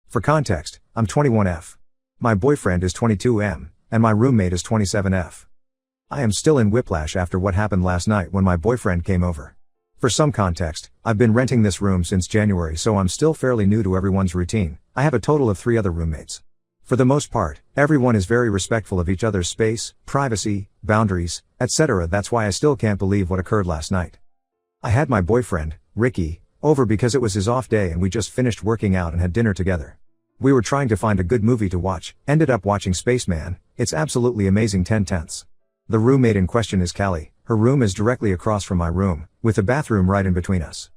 For context, I'm 21F. My boyfriend is 22M, and my roommate is 27F. I am still in whiplash after what happened last night when my boyfriend came over. For some context, I've been renting this room since January, so I'm still fairly new to everyone's routine. I have a total of 3 other roommates. For the most part, everyone is very respectful of each other's space, privacy, boundaries, etc. That's why I still can't believe what occurred last night. I had my boyfriend, Ricky, over because it was his off day and we just finished working out and had dinner together. We were trying to find a good movie to watch, ended up watching Spaceman. It's absolutely amazing 10/10. The roommate in question is Callie. Her room is directly across from my room, with the bathroom right in between us.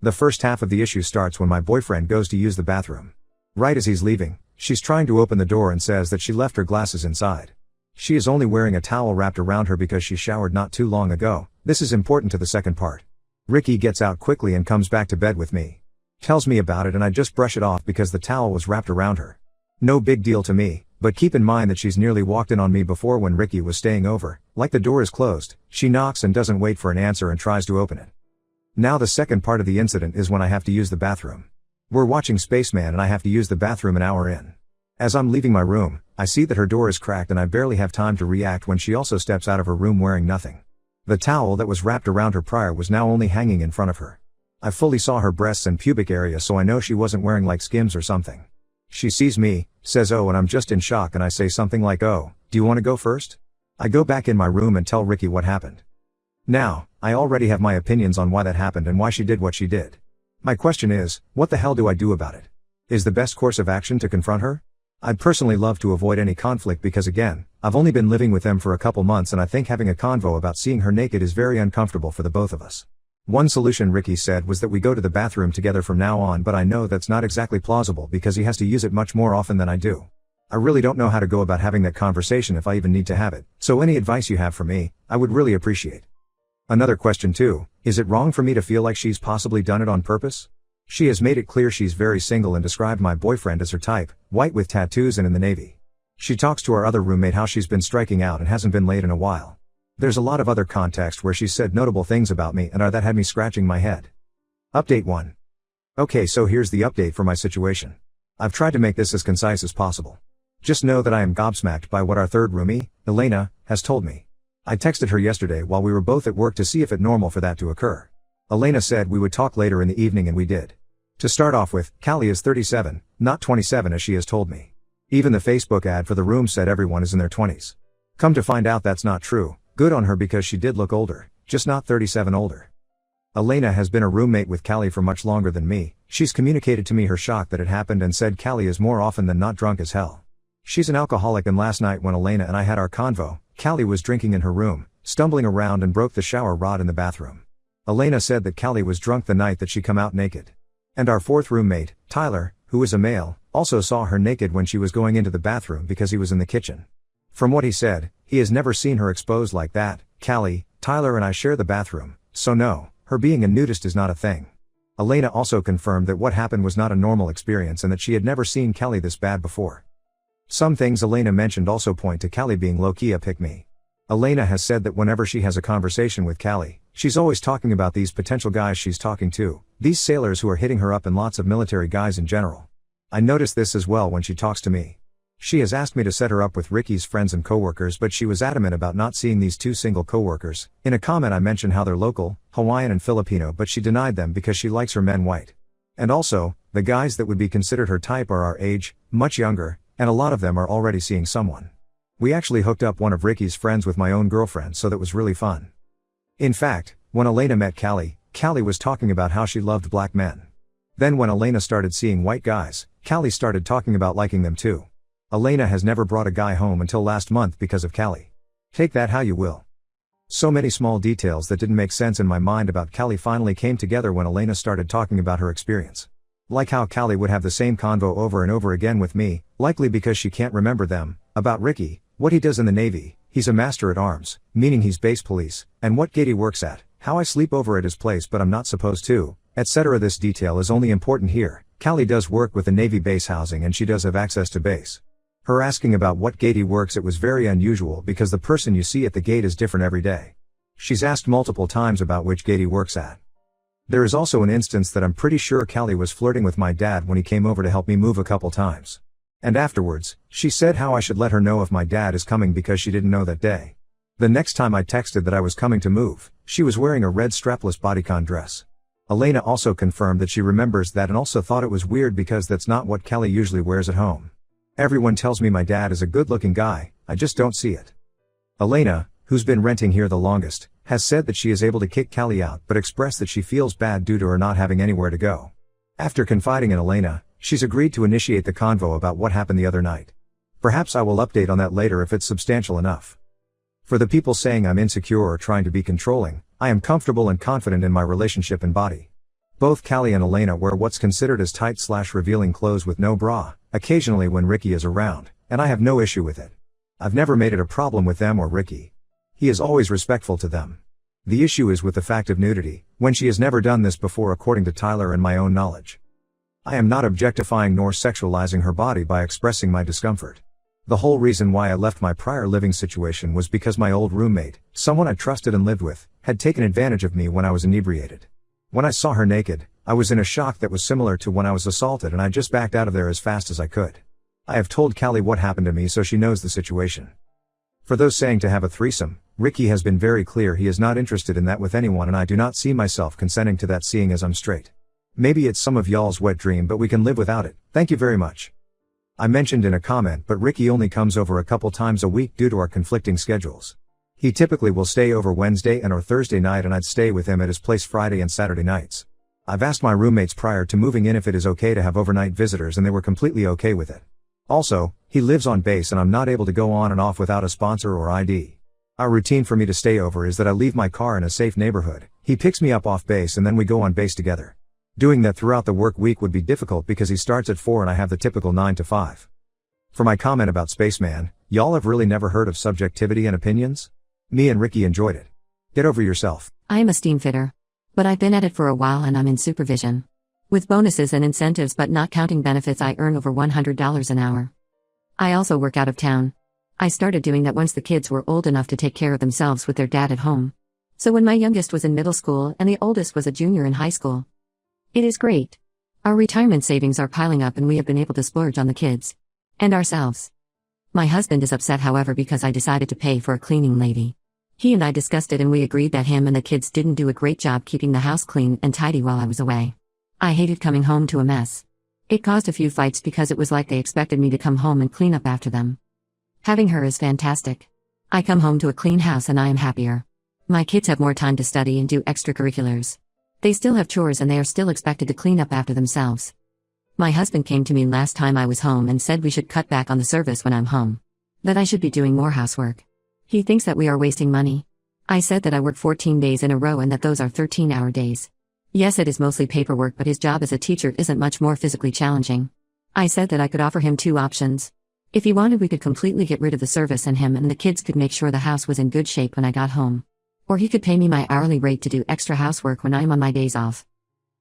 The first half of the issue starts when my boyfriend goes to use the bathroom. Right as he's leaving, she's trying to open the door and says that she left her glasses inside. She is only wearing a towel wrapped around her because she showered not too long ago. This is important to the second part. Ricky gets out quickly and comes back to bed with me. Tells me about it and I just brush it off because the towel was wrapped around her. No big deal to me, but keep in mind that she's nearly walked in on me before when Ricky was staying over. Like the door is closed, she knocks and doesn't wait for an answer and tries to open it. Now the second part of the incident is when I have to use the bathroom. We're watching Spaceman and I have to use the bathroom an hour in. As I'm leaving my room, I see that her door is cracked and I barely have time to react when she also steps out of her room wearing nothing. The towel that was wrapped around her prior was now only hanging in front of her. I fully saw her breasts and pubic area, so I know she wasn't wearing like Skims or something. She sees me, says oh, and I'm just in shock and I say something like oh, do you want to go first? I go back in my room and tell Ricky what happened. Now, I already have my opinions on why that happened and why she did what she did. My question is, what the hell do I do about it? Is the best course of action to confront her? I'd personally love to avoid any conflict because again, I've only been living with them for a couple months and I think having a convo about seeing her naked is very uncomfortable for the both of us. One solution Ricky said was that we go to the bathroom together from now on, but I know that's not exactly plausible because he has to use it much more often than I do. I really don't know how to go about having that conversation if I even need to have it, so any advice you have for me, I would really appreciate. Another question too, is it wrong for me to feel like she's possibly done it on purpose? She has made it clear she's very single and described my boyfriend as her type, white with tattoos and in the Navy. She talks to our other roommate how she's been striking out and hasn't been late in a while. There's a lot of other context where she said notable things about me and that had me scratching my head. Update 1. Okay, so here's the update for my situation. I've tried to make this as concise as possible. Just know that I am gobsmacked by what our third roomie, Elena, has told me. I texted her yesterday while we were both at work to see if it's normal for that to occur. Elena said we would talk later in the evening and we did. To start off with, Callie is 37, not 27 as she has told me. Even the Facebook ad for the room said everyone is in their 20s. Come to find out that's not true. Good on her because she did look older, just not 37 older. Elena has been a roommate with Callie for much longer than me. She's communicated to me her shock that it happened and said Callie is more often than not drunk as hell. She's an alcoholic and last night when Elena and I had our convo, Callie was drinking in her room, stumbling around and broke the shower rod in the bathroom. Elena said that Callie was drunk the night that she come out naked. And our fourth roommate, Tyler, who is a male, also saw her naked when she was going into the bathroom because he was in the kitchen. From what he said, he has never seen her exposed like that. Callie, Tyler and I share the bathroom, so no, her being a nudist is not a thing. Elena also confirmed that what happened was not a normal experience and that she had never seen Callie this bad before. Some things Elena mentioned also point to Callie being low-key a pick-me. Elena has said that whenever she has a conversation with Callie, she's always talking about these potential guys she's talking to, these sailors who are hitting her up and lots of military guys in general. I noticed this as well when she talks to me. She has asked me to set her up with Ricky's friends and coworkers, but she was adamant about not seeing these 2 single coworkers. In a comment I mentioned how they're local, Hawaiian and Filipino, but she denied them because she likes her men white. And also, the guys that would be considered her type are our age, much younger, and a lot of them are already seeing someone. We actually hooked up one of Ricky's friends with my own girlfriend, so that was really fun. In fact, when Elena met Callie, Callie was talking about how she loved black men. Then when Elena started seeing white guys, Callie started talking about liking them too. Elena has never brought a guy home until last month because of Callie. Take that how you will. So many small details that didn't make sense in my mind about Callie finally came together when Elena started talking about her experience. Like how Callie would have the same convo over and over again with me, likely because she can't remember them, about Ricky, what he does in the Navy, he's a master at arms, meaning he's base police, and what gate he works at, how I sleep over at his place but I'm not supposed to, etc. This detail is only important here. Callie does work with the Navy base housing and she does have access to base. Her asking about what gate he works at was very unusual because the person you see at the gate is different every day. She's asked multiple times about which gate he works at. There is also an instance that I'm pretty sure Callie was flirting with my dad when he came over to help me move a couple times. And afterwards, she said how I should let her know if my dad is coming because she didn't know that day. The next time I texted that I was coming to move, she was wearing a red strapless bodycon dress. Elena also confirmed that she remembers that and also thought it was weird because that's not what Callie usually wears at home. Everyone tells me my dad is a good-looking guy, I just don't see it. Elena, who's been renting here the longest, has said that she is able to kick Callie out but expressed that she feels bad due to her not having anywhere to go. After confiding in Elena, she's agreed to initiate the convo about what happened the other night. Perhaps I will update on that later if it's substantial enough. For the people saying I'm insecure or trying to be controlling, I am comfortable and confident in my relationship and body. Both Callie and Elena wear what's considered as tight/revealing clothes with no bra, occasionally when Ricky is around, and I have no issue with it. I've never made it a problem with them or Ricky. He is always respectful to them. The issue is with the fact of nudity, when she has never done this before according to Tyler and my own knowledge. I am not objectifying nor sexualizing her body by expressing my discomfort. The whole reason why I left my prior living situation was because my old roommate, someone I trusted and lived with, had taken advantage of me when I was inebriated. When I saw her naked, I was in a shock that was similar to when I was assaulted and I just backed out of there as fast as I could. I have told Callie what happened to me so she knows the situation. For those saying to have a threesome, Ricky has been very clear he is not interested in that with anyone and I do not see myself consenting to that seeing as I'm straight. Maybe it's some of y'all's wet dream but we can live without it, thank you very much. I mentioned in a comment but Ricky only comes over a couple times a week due to our conflicting schedules. He typically will stay over Wednesday and or Thursday night and I'd stay with him at his place Friday and Saturday nights. I've asked my roommates prior to moving in if it is okay to have overnight visitors and they were completely okay with it. Also, he lives on base and I'm not able to go on and off without a sponsor or ID. Our routine for me to stay over is that I leave my car in a safe neighborhood, he picks me up off base and then we go on base together. Doing that throughout the work week would be difficult because he starts at 4 and I have the typical 9 to 5. For my comment about Spaceman, y'all have really never heard of subjectivity and opinions? Me and Ricky enjoyed it. Get over yourself. I am a steam fitter. But I've been at it for a while and I'm in supervision. With bonuses and incentives but not counting benefits I earn over $100 an hour. I also work out of town. I started doing that once the kids were old enough to take care of themselves with their dad at home. So when my youngest was in middle school and the oldest was a junior in high school. It is great. Our retirement savings are piling up and we have been able to splurge on the kids. And ourselves. My husband is upset however because I decided to pay for a cleaning lady. He and I discussed it and we agreed that him and the kids didn't do a great job keeping the house clean and tidy while I was away. I hated coming home to a mess. It caused a few fights because it was like they expected me to come home and clean up after them. Having her is fantastic. I come home to a clean house and I am happier. My kids have more time to study and do extracurriculars. They still have chores and they are still expected to clean up after themselves. My husband came to me last time I was home and said we should cut back on the service when I'm home. That I should be doing more housework. He thinks that we are wasting money. I said that I work 14 days in a row and that those are 13-hour days. Yes, it is mostly paperwork but his job as a teacher isn't much more physically challenging. I said that I could offer him 2 options. If he wanted we could completely get rid of the service and him and the kids could make sure the house was in good shape when I got home. Or he could pay me my hourly rate to do extra housework when I'm on my days off.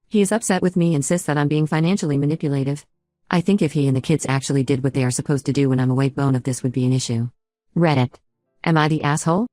He is upset with me and insists that I'm being financially manipulative. I think if he and the kids actually did what they are supposed to do when I'm away, bone of this would be an issue. Reddit. Am I the asshole?